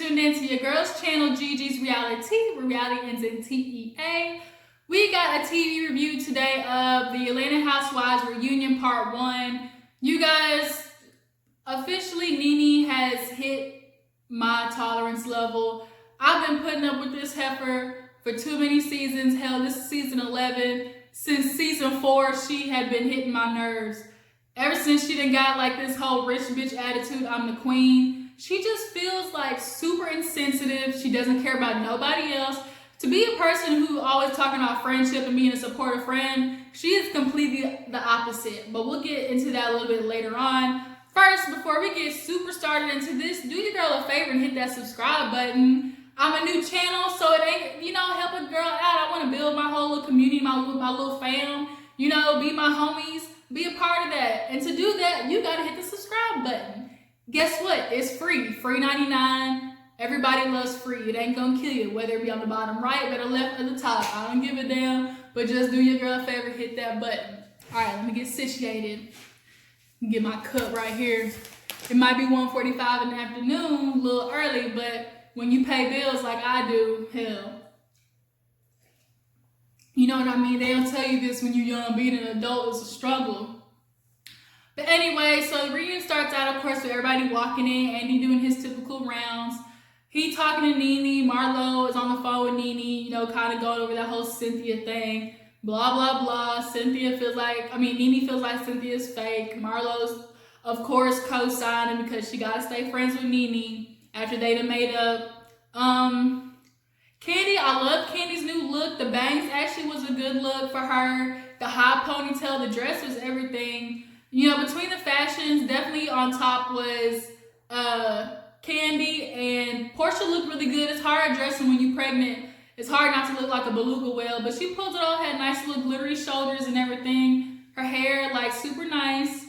tuned in to your girl's channel, Gigi's Reality, where reality ends in TEA. We got a TV review today of the Atlanta Housewives Reunion Part 1. You guys, officially Nene has hit my tolerance level. I've been putting up with this heifer for too many seasons. Hell, this is season 11. Since season 4, she had been hitting my nerves. Ever since she done got like this whole rich bitch attitude, I'm the queen. She just feels like super insensitive. She doesn't care about nobody else. To be a person who always talking about friendship and being a supportive friend, she is completely the opposite. But we'll get into that a little bit later on. First, before we get super started into this, do your girl a favor and hit that subscribe button. I'm a new channel, so it ain't, help a girl out. I want to build my whole little community, my little fam, be my homies, be a part of that. And to do that, you got to hit the subscribe button. Guess what? It's free. Free 99. Everybody loves free. It ain't gonna kill you, whether it be on the bottom right, or the left, or the top. I don't give a damn, but just do your girl a favor, hit that button. All right, let me get situated. Get my cup right here. It might be 1:45 in the afternoon, a little early, but when you pay bills like I do, hell. You know what I mean? They don't tell you this when you're young. Being an adult is a struggle. But anyway, so the reunion starts out, of course, with everybody walking in, Andy doing his typical rounds. He talking to Nene. Marlo is on the phone with Nene, kind of going over that whole Cynthia thing. Blah, blah, blah. Nene feels like Cynthia's fake. Marlo's, of course, co-signing because she got to stay friends with Nene after they done made up. Candy, I love Candy's new look. The bangs actually was a good look for her. The high ponytail, the dress was everything. Between the fashions, definitely on top was Candy, and Portia looked really good. It's hard dressing when you're pregnant. It's hard not to look like a beluga whale, but she pulled it off, had nice little glittery shoulders and everything. Her hair, super nice.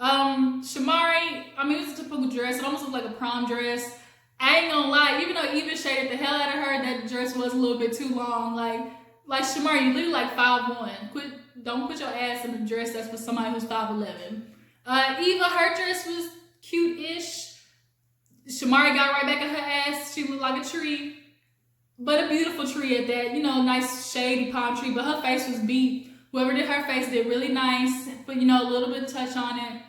Shamari, it was a typical dress. It almost looked like a prom dress. I ain't gonna lie, even though Eva shaded the hell out of her, that dress was a little bit too long. Like Shamari, you literally like 5'1". Don't put your ass in a dress that's for somebody who's 5'11". Eva, her dress was cute-ish. Shamari got right back at her ass. She looked like a tree, but a beautiful tree at that. Nice shady palm tree, but her face was beat. Whoever did her face did really nice, but a little bit of touch on it.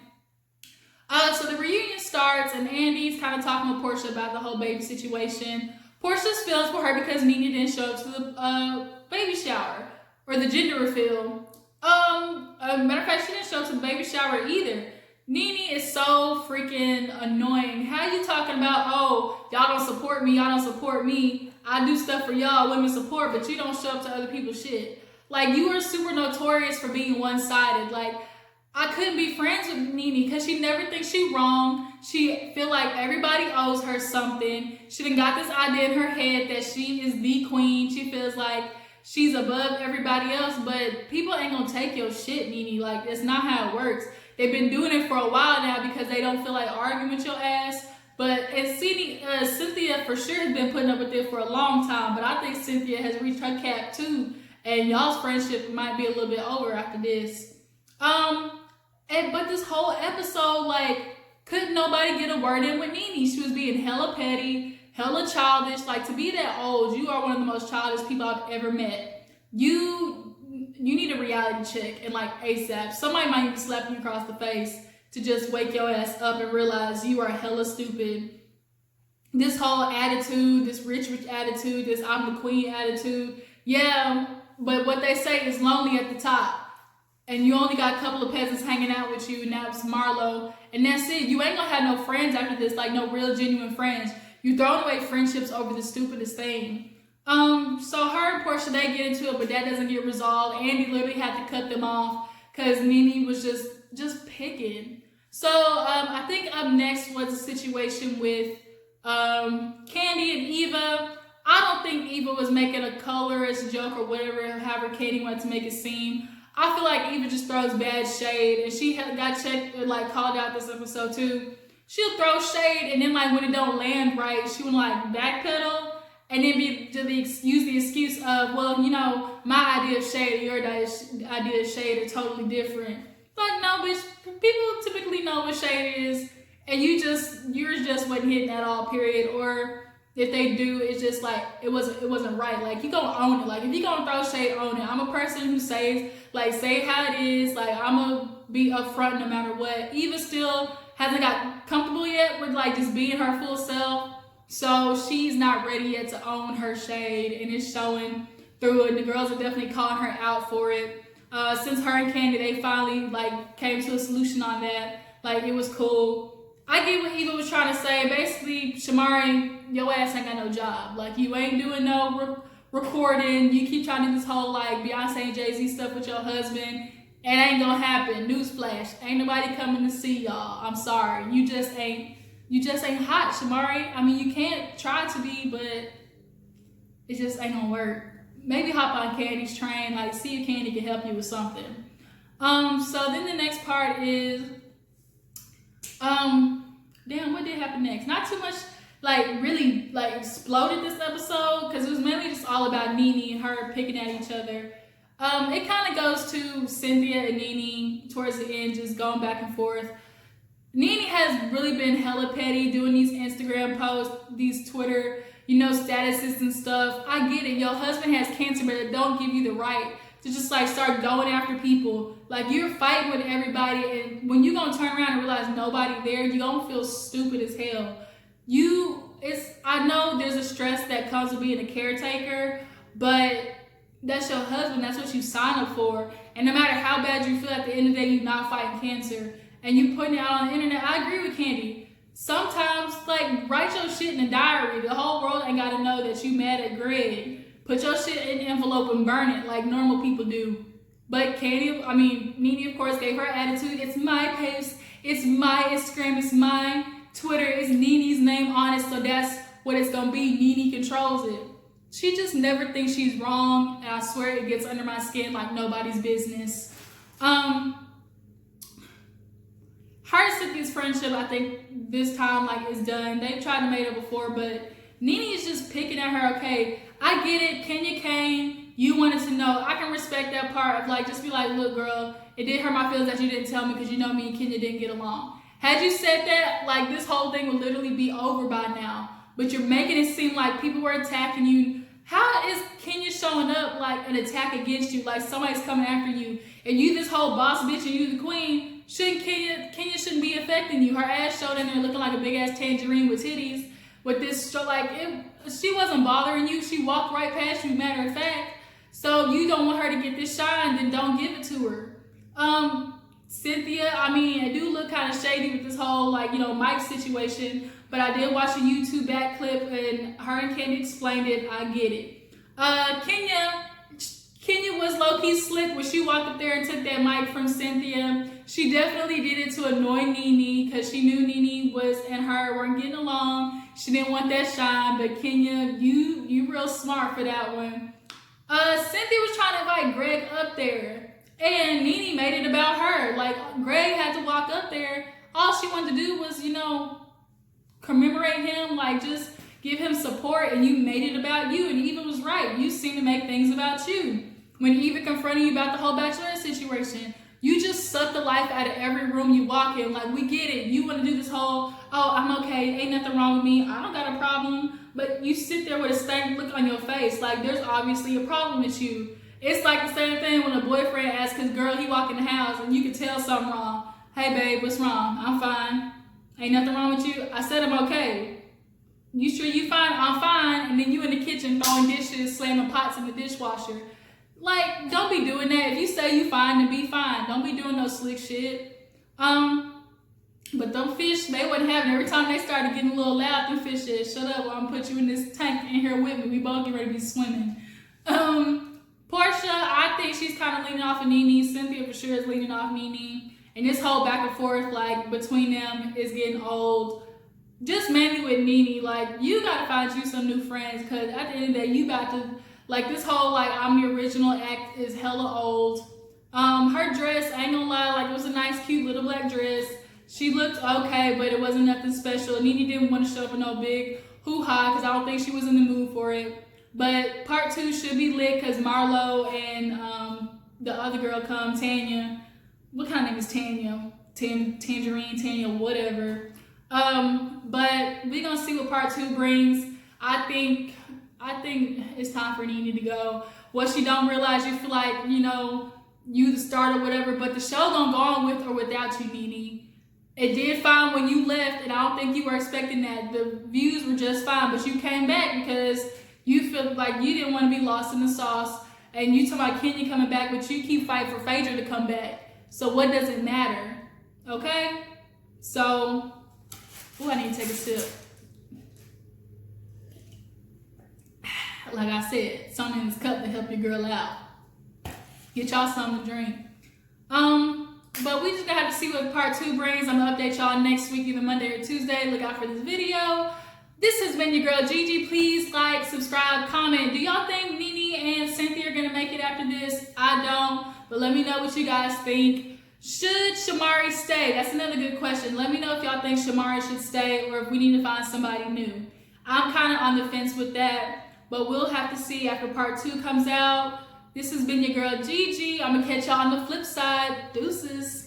So the reunion starts, and Andy's kind of talking with Portia about the whole baby situation. Portia's feelings for her because Nene didn't show up to the baby shower or the gender reveal. Matter of fact, she didn't show up to the baby shower either. Nene is so freaking annoying. How you talking about, oh, y'all don't support me, y'all don't support me. I do stuff for y'all, women support, but you don't show up to other people's shit. You are super notorious for being one-sided. I couldn't be friends with Nene because she never thinks she wrong. She feel like everybody owes her something. She done got this idea in her head that she is the queen. She feels like she's above everybody else, but people ain't gonna take your shit, Nene. That's not how it works. They've been doing it for a while now because they don't feel like arguing with your ass. But Cynthia for sure has been putting up with it for a long time, but I think Cynthia has reached her cap too, and y'all's friendship might be a little bit over after this. But this whole episode, couldn't nobody get a word in with Nene. She was being hella petty, hella childish. To be that old, you are one of the most childish people I've ever met. You need a reality check, and ASAP. Somebody might be slapping you across the face to just wake your ass up and realize you are hella stupid. This whole attitude, this rich attitude, this I'm the queen attitude. Yeah, but what they say is lonely at the top. And you only got a couple of peasants hanging out with you, and that's Marlo. And that's it. You ain't gonna have no friends after this, no real genuine friends. You throwing away friendships over the stupidest thing. So her and Portia, they get into it, but that doesn't get resolved. Andy literally had to cut them off because Nene was just picking. So I think up next was a situation with Candy and Eva. I don't think Eva was making a colorist joke or whatever, however Candy wanted to make it seem. I feel like Eva just throws bad shade, and she got checked, called out this episode too. She'll throw shade, and then when it don't land right, she would backpedal, and then use the excuse of, well, my idea of shade and your idea of shade are totally different. No, bitch, people typically know what shade is, and yours just wasn't hitting at all, period. Or if they do, it's just like it wasn't right. Like you gonna own it. Like if you gonna throw shade, own it. I'm a person who says like say how it is. Like I'm gonna be upfront no matter what. Eva still hasn't got comfortable yet with like just being her full self. So she's not ready yet to own her shade, and it's showing through it. And the girls are definitely calling her out for it. Since her and Candy, they finally like came to a solution on that. Like it was cool. I get what Eva was trying to say. Basically, Shamari, your ass ain't got no job. Like you ain't doing no recording. You keep trying to do this whole like Beyonce and Jay-Z stuff with your husband. It ain't gonna happen. Newsflash. Ain't nobody coming to see y'all. I'm sorry. You just ain't hot, Shamari. I mean, you can't try to be, but it just ain't gonna work. Maybe hop on Candy's train, like see if Candy can help you with something. So then the next part is, damn, what did happen next? Not too much, like really like exploded this episode because it was mainly just all about Nene and her picking at each other. It kind of goes to Cynthia and Nene towards the end, just going back and forth. Nene has really been hella petty doing these Instagram posts, these Twitter, statuses and stuff. I get it. Your husband has cancer, but it don't give you the right to just like start going after people. Like you're fighting with everybody, and when you gonna turn around and realize nobody there, you gonna feel stupid as hell. I know there's a stress that comes with being a caretaker, but that's your husband. That's what you sign up for. And no matter how bad you feel, at the end of the day, you're not fighting cancer. And you putting it out on the internet. I agree with Candy. Sometimes, like, write your shit in a diary. The whole world ain't got to know that you mad at Greg. Put your shit in an envelope and burn it like normal people do. But Nene, of course, gave her attitude. It's my post. It's my Instagram. It's my Twitter. It's Nene's name on it. So that's what it's going to be. Nene controls it. She just never thinks she's wrong. And I swear it gets under my skin like nobody's business. Her and Cynthia's friendship, I think this time is done. They've tried to make it before, but Nene is just picking at her. Okay, I get it. Kenya came. You wanted to know. I can respect that part of just be like, look, girl, it did hurt my feelings that you didn't tell me because me and Kenya didn't get along. Had you said that, this whole thing would literally be over by now. But you're making it seem like people were attacking you. How is Kenya showing up like an attack against you? Like somebody's coming after you, and you this whole boss bitch and you the queen. Kenya shouldn't be affecting you. Her ass showed in there looking like a big ass tangerine with titties. With this she wasn't bothering you. She walked right past you, matter of fact. So you don't want her to get this shine, then don't give it to her. Cynthia, I do look kind of shady with this whole Mike situation, but I did watch a YouTube back clip and her and Candy explained it. I get it. Kenya was low-key slick when she walked up there and took that mic from Cynthia. She definitely did it to annoy Nene because she knew Nene and her weren't getting along. She didn't want that shine, but Kenya, you real smart for that one. Cynthia was trying to invite Greg up there, and Nene made it about her. Greg had to walk up there. All she wanted to do was, commemorate him, just give him support, and you made it about you. And Eva was right. You seem to make things about you. When Eva confronted you about the whole Bachelorette situation, you just suck the life out of every room you walk in. We get it. You want to do this whole, oh, I'm okay. Ain't nothing wrong with me. I don't got a problem. But you sit there with a stank look on your face. There's obviously a problem with you. It's like the same thing when a boyfriend asks his girl, he walk in the house, and you can tell something wrong. Hey, babe, what's wrong? I'm fine. Ain't nothing wrong with you. I said I'm okay. You sure you fine? I'm fine. And then you in the kitchen throwing dishes, slamming pots in the dishwasher. Don't be doing that. If you say you fine, then be fine. Don't be doing no slick shit. But them fish, they wasn't having it. Every time they started getting a little loud, them fish said, shut up, I'm gonna put you in this tank in here with me. We both get ready to be swimming. Portia, I think she's kind of leaning off of Nene. Cynthia for sure is leaning off Nene. And this whole back and forth, between them is getting old. Just mainly with Nene, you gotta find you some new friends, because at the end of the day, you about to, this whole, I'm the original act is hella old. Her dress, I ain't gonna lie, it was a nice, cute little black dress. She looked okay, but it wasn't nothing special. Nene didn't want to show up in no big hoo-ha, because I don't think she was in the mood for it. But part 2 should be lit, because Marlo and the other girl come, Tanya. What kind of name is Tanya? Tangerine, Tanya, whatever. But we're gonna see what part 2 brings. I think it's time for Nene to go. What she don't realize, you feel like, you the star or whatever, but the show gonna go on with or without you, Nene. It did fine when you left, and I don't think you were expecting that. The views were just fine, but you came back because you feel like you didn't want to be lost in the sauce. And you talk about Kenya coming back, but you keep fighting for Phaedra to come back. So what does it matter? Okay? So, I need to take a sip. Like I said, something in this cup to help your girl out. Get y'all something to drink. But we just gonna have to see what part 2 brings. I'm gonna update y'all next week, either Monday or Tuesday. Look out for this video. This has been your girl Gigi. Please like, subscribe, comment. Do y'all think Nene and Cynthia are gonna make it after this? I don't, but let me know what you guys think. Should Shamari stay? That's another good question. Let me know if y'all think Shamari should stay or if we need to find somebody new. I'm kind of on the fence with that, but we'll have to see after part 2 comes out. This has been your girl Gigi. I'm gonna catch y'all on the flip side. Deuces.